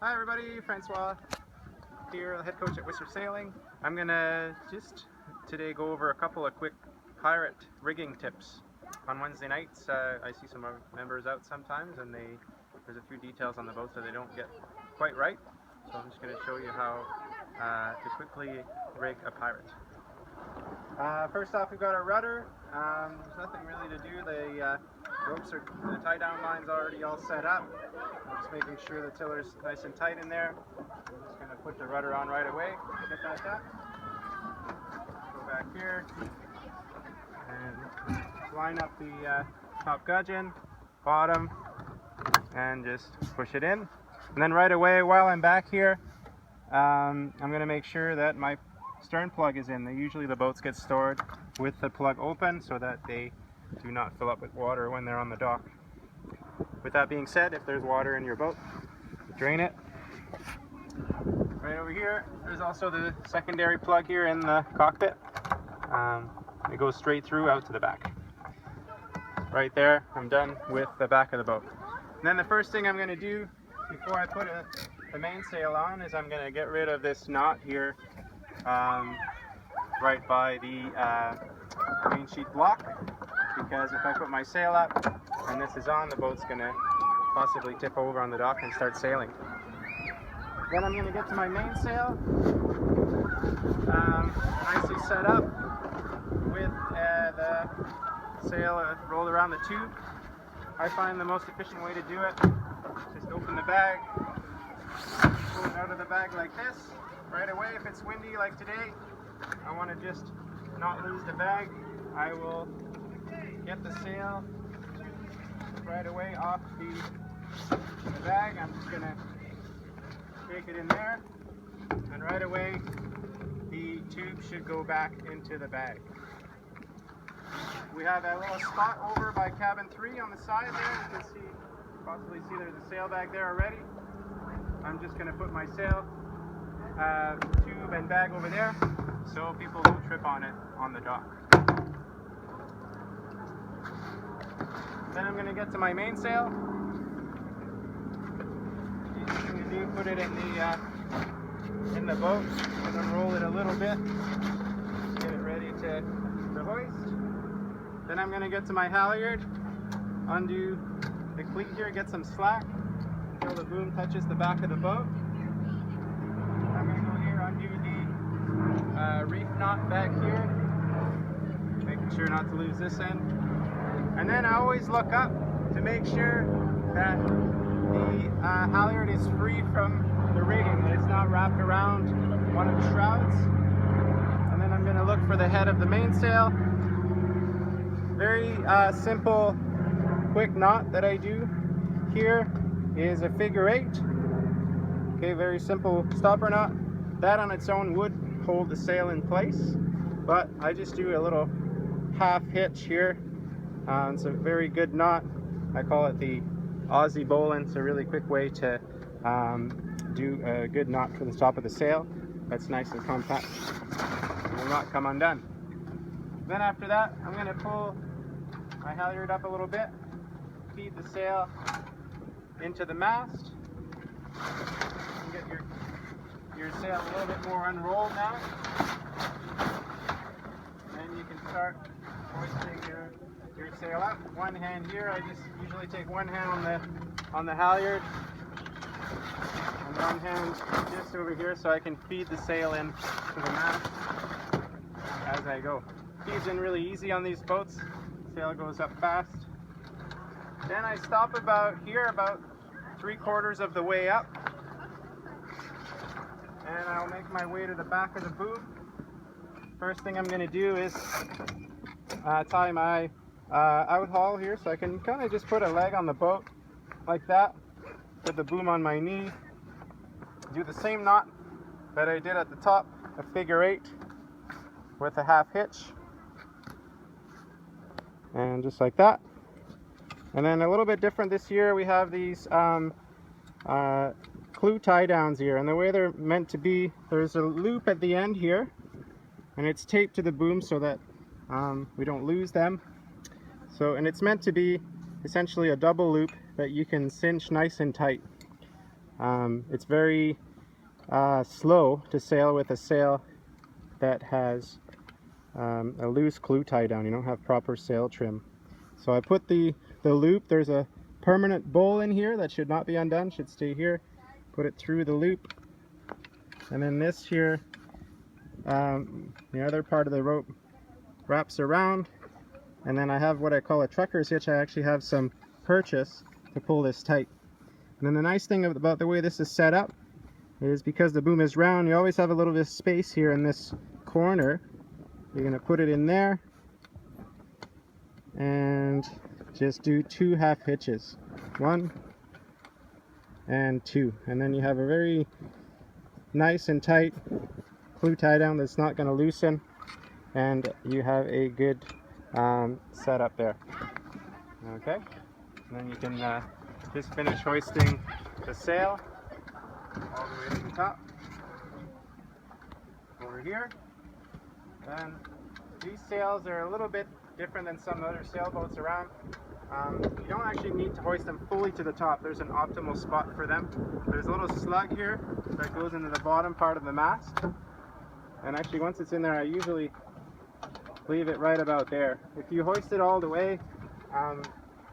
Hi everybody, Francois here, head coach at Whistler Sailing. I'm gonna just today go over a couple of quick pirate rigging tips. On Wednesday nights, I see some members out sometimes and there's a few details on the boat that they don't get quite right. So I'm just gonna show you how to quickly rig a pirate. First off, we've got our rudder. There's nothing really to do. The tie-down line's already all set up. I'm just making sure the tiller's nice and tight in there. I'm just going to put the rudder on right away. Get that done. Go back here and line up the top gudgeon, bottom, and just push it in. And then right away, while I'm back here, I'm going to make sure that my stern plug is in. Usually the boats get stored with the plug open so that they do not fill up with water when they're on the dock. With that being said, if there's water in your boat, drain it. Right over here, there's also the secondary plug here in the cockpit. It goes straight through out to the back. Right there, I'm done with the back of the boat. And then the first thing I'm going to do before I put the mainsail on is I'm going to get rid of this knot here right by the main sheet block, because if I put my sail up and this is on, the boat's going to possibly tip over on the dock and start sailing. Then I'm going to get to my mainsail, nicely set up with the sail rolled around the tube. I find the most efficient way to do it, just open the bag, pull it out of the bag like this. Right away, if it's windy like today, I want to just not lose the bag. I will get the sail right away off the bag. I'm just going to take it in there, and right away the tube should go back into the bag. We have a little spot over by cabin 3 on the side there. You can possibly see there's a sail bag there already. I'm just going to put my sail tube and bag over there so people don't trip on it on the dock. Then I'm going to get to my mainsail. Easy thing to do, put it in the boat and unroll it a little bit. Get it ready to hoist. Then I'm going to get to my halyard, undo the cleat here, get some slack until the boom touches the back of the boat. I'm going to go here, undo the reef knot back here, making sure not to lose this end. And then I always look up to make sure that the halyard is free from the rigging, that it's not wrapped around one of the shrouds. And then I'm going to look for the head of the mainsail. Very simple, quick knot that I do here is a figure 8. Okay, very simple stopper knot. That on its own would hold the sail in place, but I just do a little half hitch here. It's a very good knot. I call it the Aussie bowline. It's a really quick way to do a good knot for the top of the sail. That's nice and compact. It will not come undone. Then after that, I'm going to pull my halyard up a little bit, feed the sail into the mast. You get your sail a little bit more unrolled now, and you can start hoisting your sail up. One hand here, I just usually take one hand on the halyard and one hand just over here so I can feed the sail in to the mast as I go. Feeds in really easy on these boats. Sail goes up fast. Then I stop about 3/4 of the way up, and I'll make my way to the back of the boom. First thing I'm going to do is tie my out haul here, so I can kind of just put a leg on the boat like that, put the boom on my knee, do the same knot that I did at the top, a figure 8 with a half hitch, and just like that. And then a little bit different this year, we have these clue tie downs here, and the way they're meant to be, there's a loop at the end here, and it's taped to the boom so that we don't lose them. And it's meant to be essentially a double loop that you can cinch nice and tight. It's very slow to sail with a sail that has a loose clew tie down. You don't have proper sail trim. So I put the loop, there's a permanent bowl in here that should not be undone, should stay here. Put it through the loop, and then this here, the other part of the rope wraps around, and then I have what I call a trucker's hitch. I actually have some purchase to pull this tight. And then the nice thing about the way this is set up is because the boom is round, you always have a little bit of space here in this corner. You're going to put it in there and just do 2 half hitches, 1 and 2, and then you have a very nice and tight clew tie down that's not going to loosen, and you have a good setup there. Okay, and then you can just finish hoisting the sail all the way to the top over here. And these sails are a little bit different than some other sailboats around. You don't actually need to hoist them fully to the top. There's an optimal spot for them. There's a little slug here that goes into the bottom part of the mast, and actually once it's in there I usually leave it right about there. If you hoist it all the way,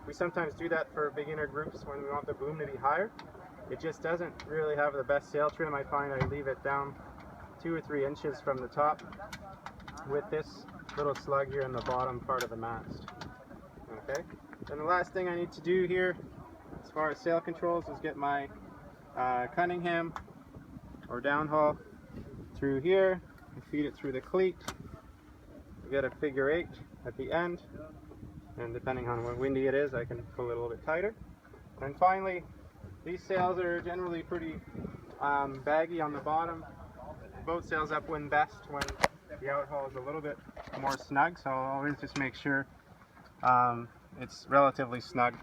we sometimes do that for beginner groups when we want the boom to be higher. It just doesn't really have the best sail trim. I find I leave it down 2 or 3 inches from the top with this little slug here in the bottom part of the mast. Okay, and the last thing I need to do here as far as sail controls is get my Cunningham or downhaul through here and feed it through the cleat. You get a figure 8 at the end, and depending on what windy it is I can pull it a little bit tighter. And finally, these sails are generally pretty baggy on the bottom. The boat sails upwind best when the outhaul is a little bit more snug, so I'll always just make sure it's relatively snug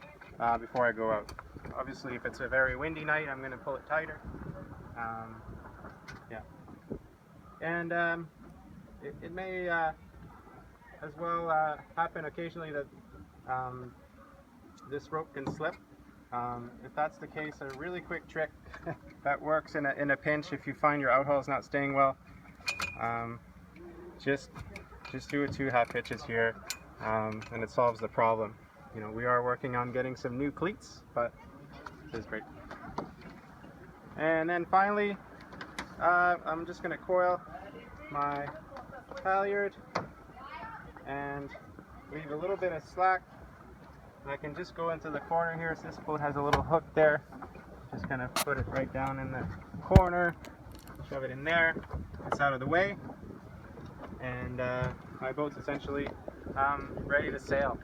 before I go out. Obviously if it's a very windy night I'm going to pull it tighter. Yeah, and it may as well happen occasionally that this rope can slip. If that's the case, a really quick trick that works in a pinch if you find your outhaul is not staying well, just do a 2 half hitches here, and it solves the problem. You know, we are working on getting some new cleats, but this is great. And then finally, I'm just going to coil my halyard and leave a little bit of slack. I can just go into the corner here, so this boat has a little hook there. Just kind of put it right down in the corner, shove it in there, it's out of the way, and my boat's essentially ready to sail.